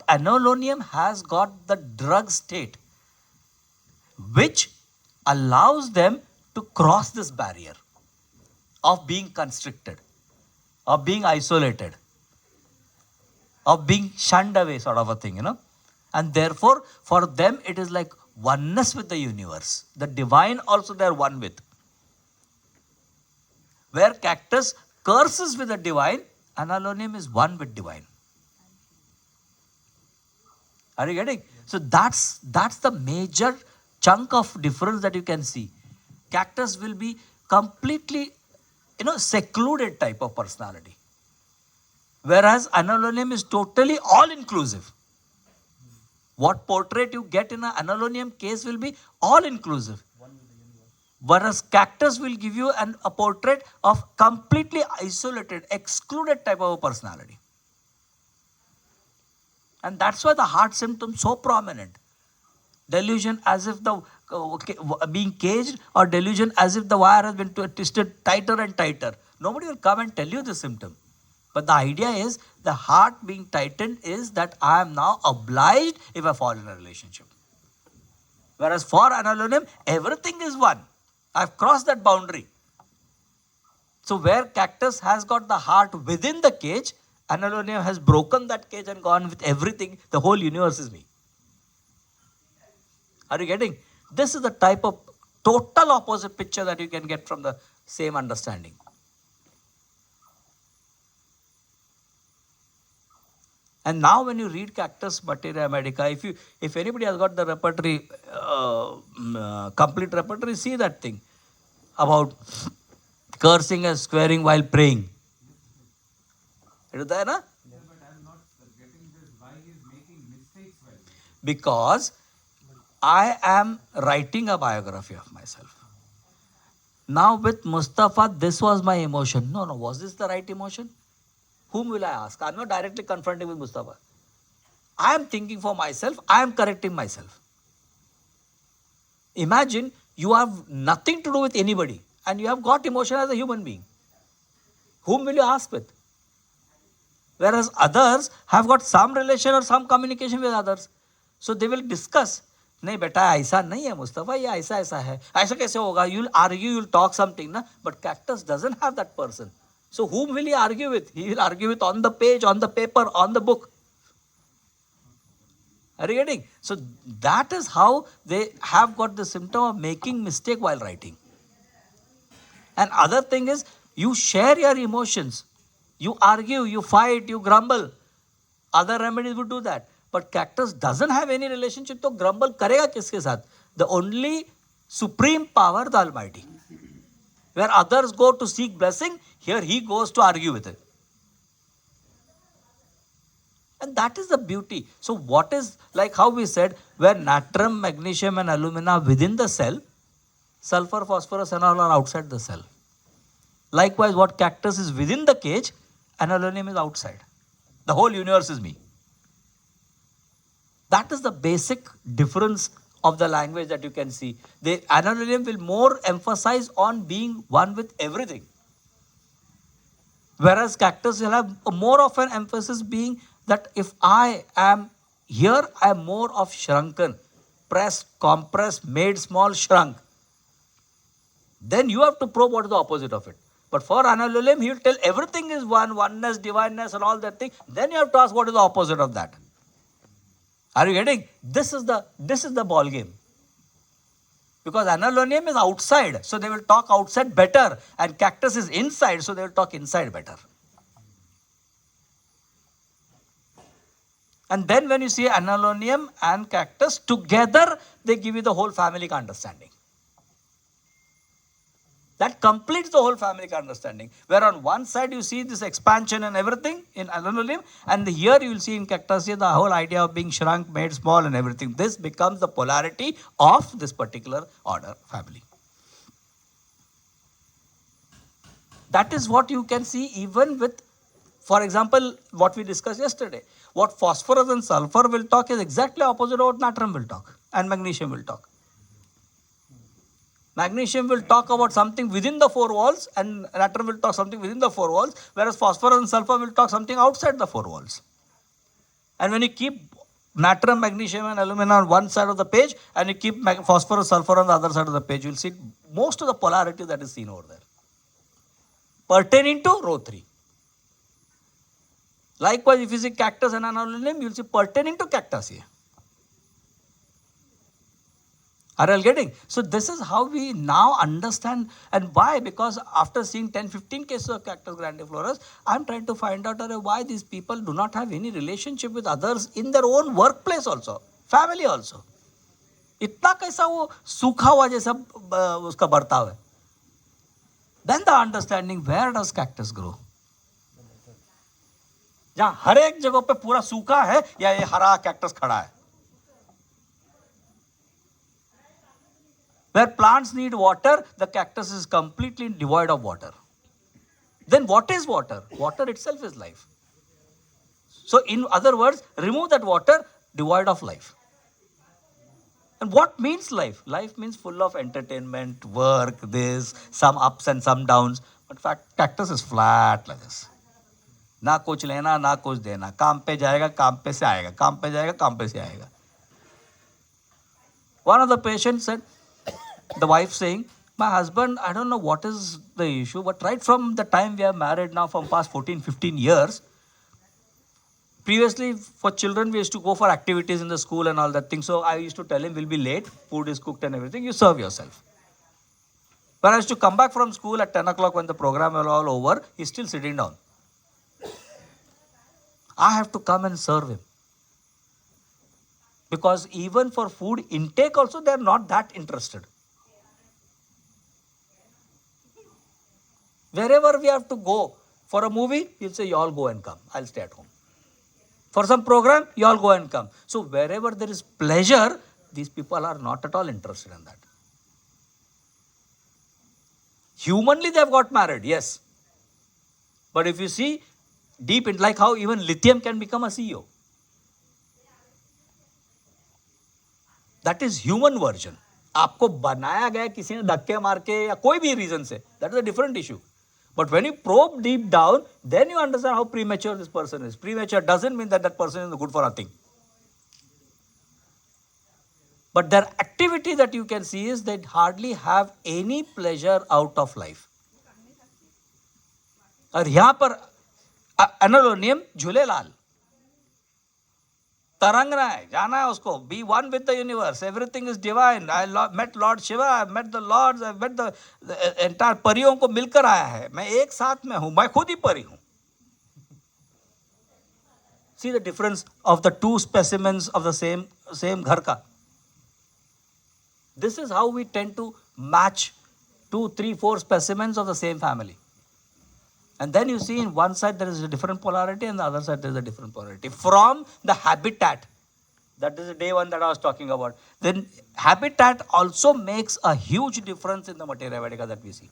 Anhalonium has got the drug state which allows them to cross this barrier of being constricted, of being isolated, of being shunned away, sort of a thing, And therefore, for them, it is like oneness with the universe. The divine also they are one with. Where cactus curses with the divine, Anhalonium is one with divine. Are you getting? So that's the major chunk of difference that you can see. Cactus will be completely, secluded type of personality. Whereas Anhalonium is totally all-inclusive. What portrait you get in an Anhalonium case will be all-inclusive. Whereas cactus will give you a portrait of completely isolated, excluded type of a personality. And that's why the heart symptoms so prominent. Delusion as if the being caged, or delusion as if the wire has been twisted tighter and tighter. Nobody will come and tell you the symptom. But the idea is the heart being tightened is that I am now obliged if I fall in a relationship. Whereas for Anhalonium, everything is one. I've crossed that boundary. So where cactus has got the heart within the cage, Anhalonium has broken that cage and gone with everything. The whole universe is me. Are you getting? This is the type of total opposite picture that you can get from the same understanding. And now when you read Cactus Materia Medica, if anybody has got the repertory, complete repertory, see that thing about cursing and swearing while praying. Is that, na? Yeah, but I'm not getting this. Why he is making mistakes while praying? Because I am writing a biography of myself. Now with Mustafa, this was my emotion. No, was this the right emotion? Whom will I ask? I'm not directly confronting with Mustafa. I am thinking for myself. I am correcting myself. Imagine you have nothing to do with anybody and you have got emotion as a human being. Whom will you ask with? Whereas others have got some relation or some communication with others. So they will discuss. नहीं बेटा ऐसा नहीं है मुस्तफा, ये ऐसा ऐसा है, ऐसा कैसे होगा? You'll argue, you'll talk something, na? But cactus doesn't have that person. So whom will he argue with? He will argue with on the page, on the paper, on the book. Are you getting? So that is how they have got the symptom of making mistake while writing. And other thing is, you share your emotions. You argue, you fight, you grumble. Other remedies would do that. But cactus doesn't have any relationship, तो grumble करेगा किसके साथ? The only supreme power, the Almighty. Where others go to seek blessing, here he goes to argue with it. And that is the beauty. So what is, like how we said, where natrium, magnesium and alumina within the cell, sulfur, phosphorus and all are outside the cell. Likewise, what cactus is within the cage, Anhalonium is outside. The whole universe is me. That is the basic difference of the language that you can see. The Anhalonium will more emphasize on being one with everything. Whereas cactus will have more of an emphasis being that if I am here, I am more of shrunken, pressed, compressed, made small, shrunk. Then you have to probe what is the opposite of it. But for Anhalonium, he will tell everything is one, oneness, divineness and all that thing. Then you have to ask what is the opposite of that. Are you getting? This is the ball game. Because Anhalonium is outside, so they will talk outside better. And cactus is inside, so they will talk inside better. And then when you see Anhalonium and cactus together, they give you the whole family understanding. That completes the whole family understanding. Where on one side you see this expansion and everything in Anhalonium, and here you will see in cactus the whole idea of being shrunk, made small and everything. This becomes the polarity of this particular order family. That is what you can see even with, for example, what we discussed yesterday. What phosphorus and sulfur will talk is exactly opposite of what natrium will talk and magnesium will talk. Magnesium will talk about something within the four walls and natrium will talk something within the four walls, whereas phosphorus and sulfur will talk something outside the four walls. And when you keep natrium, magnesium and aluminum on one side of the page and you keep phosphorus, sulfur on the other side of the page, you'll see most of the polarity that is seen over there pertaining to row 3. Likewise, if you see cactus and anhalonium, you'll see pertaining to cactus here. Are you getting? So this is how we now understand. And why? Because after seeing 10-15 cases of cactus grandiflorus, I'm trying to find out why these people do not have any relationship with others in their own workplace also, family also. इतना कैसा वो सूखा हुआ जैसा उसका बर्ताव है. Then the understanding, where does cactus grow? जहाँ हर एक जगह पे पूरा सूखा है या ये हरा कैक्टस खड़ा है. Where plants need water, the cactus is completely devoid of water. Then what is water? Water itself is life. So in other words, remove that water, devoid of life. And what means life? Life means full of entertainment, work, this, some ups and some downs. But in fact, cactus is flat like this. ना कुछ लेना ना कुछ देना, काम पे जाएगा काम पे से आएगा, काम पे जाएगा काम पे से आएगा. One of the patients said, the wife saying, my husband, I don't know what is the issue, but right from the time we are married now, from past 14-15 years, previously for children we used to go for activities in the school and all that thing. So I used to tell him, we'll be late, food is cooked and everything, you serve yourself. When I used to come back from school at 10 o'clock when the program was all over, he's still sitting down. I have to come and serve him. Because even for food intake also, they are not that interested. Wherever we have to go for a movie, he'll say, you all go and come. I'll stay at home. For some program, you all go and come. So wherever there is pleasure, these people are not at all interested in that. Humanly, they have got married, yes. But if you see, deep in, like how even lithium can become a CEO. That is human version. आपको बनाया गया किसी ने धक्के मार के या कोई भी reason से. That is a different issue. But when you probe deep down, then you understand how premature this person is. Premature doesn't mean that that person is good for nothing. But their activity that you can see is they hardly have any pleasure out of life. और यहाँ पर Anhalonium, Jhulelal. तरंगना है, जाना है उसको. Be one with the universe. Everything is divine. I met Lord Shiva. I met the Lords. I met the entire परियों को मिलकर आया है. मैं एक साथ में हूँ. मैं खुद ही परी हूँ. See the difference of the two specimens of the same घर का. This is how we tend to match 2, 3, 4 specimens of the same family. And then you see in one side there is a different polarity and the other side there is a different polarity. From the habitat, that is the day one that I was talking about. Then habitat also makes a huge difference in the materia vedica that we see.